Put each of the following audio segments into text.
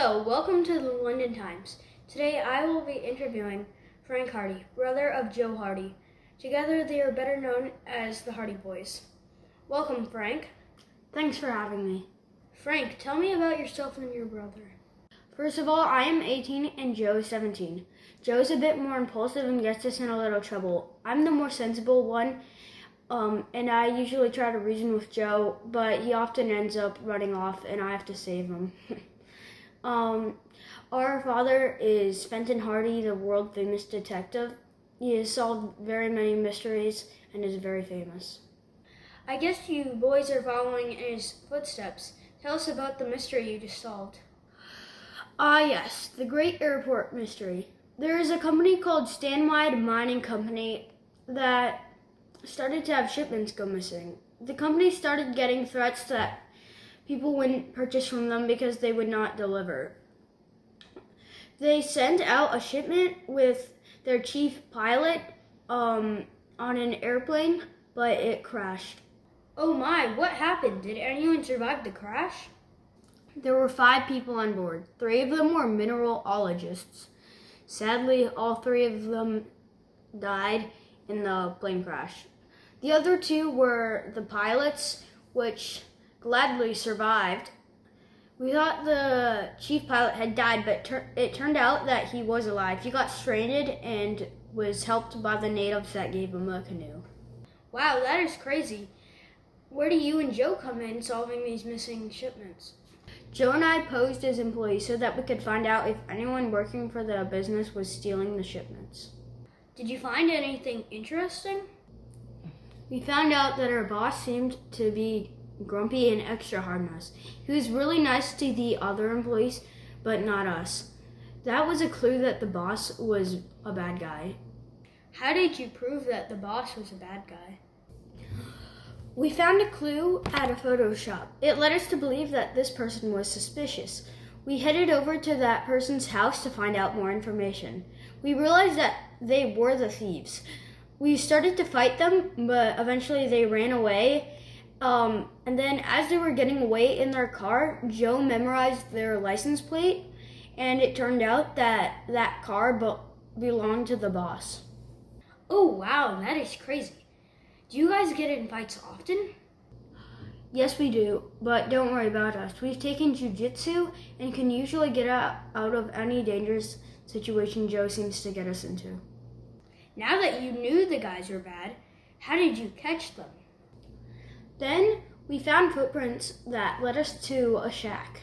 Hello, welcome to the London Times. Today I will be interviewing Frank Hardy, brother of Joe Hardy. Together they are better known as the Hardy Boys. Welcome, Frank. Thanks for having me. Frank, tell me about yourself and your brother. First of all, I am 18 and Joe is 17. Joe is a bit more impulsive and gets us in a little trouble. I'm the more sensible one, and I usually try to reason with Joe, but he often ends up running off and I have to save him. Our father is Fenton Hardy, the world famous detective. He has solved very many mysteries and is very famous. I guess you boys are following in his footsteps. Tell us about the mystery you just solved. Yes, the Great Airport Mystery. There is a company called Stanwide Mining Company that started to have shipments go missing. The company started getting threats that people wouldn't purchase from them because they would not deliver. They sent out a shipment with their chief pilot on an airplane, but it crashed. Oh my, what happened? Did anyone survive the crash? There were 5 people on board. 3 of them were mineralogists. Sadly, all 3 of them died in the plane crash. The other 2 were the pilots, which gladly survived. We thought the chief pilot had died, but it turned out that he was alive. He got stranded and was helped by the natives that gave him a canoe. Wow, that is crazy. Where do you and Joe come in solving these missing shipments? Joe and I posed as employees so that we could find out if anyone working for the business was stealing the shipments. Did you find anything interesting? We found out that our boss seemed to be grumpy and extra hard-nosed. He was really nice to the other employees, but not us. That was a clue that the boss was a bad guy. How did you prove that the boss was a bad guy? We found a clue at a photo shop. It led us to believe that this person was suspicious. We headed over to that person's house to find out more information. We realized that they were the thieves. We started to fight them, but eventually they ran away. And then as they were getting away in their car, Joe memorized their license plate, and it turned out that that car belonged to the boss. Oh wow, that is crazy. Do you guys get in fights often? Yes, we do, but don't worry about us. We've taken jiu-jitsu and can usually get out of any dangerous situation Joe seems to get us into. Now that you knew the guys were bad, how did you catch them? Then we found footprints that led us to a shack.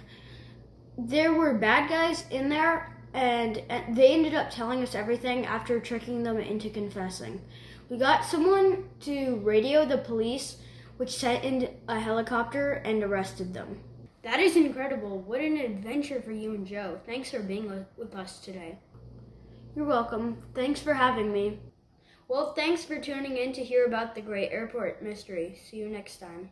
There were bad guys in there, and they ended up telling us everything after tricking them into confessing. We got someone to radio the police, which sent in a helicopter and arrested them. That is incredible. What an adventure for you and Joe. Thanks for being with us today. You're welcome. Thanks for having me. Well, thanks for tuning in to hear about the Great Airport Mystery. See you next time.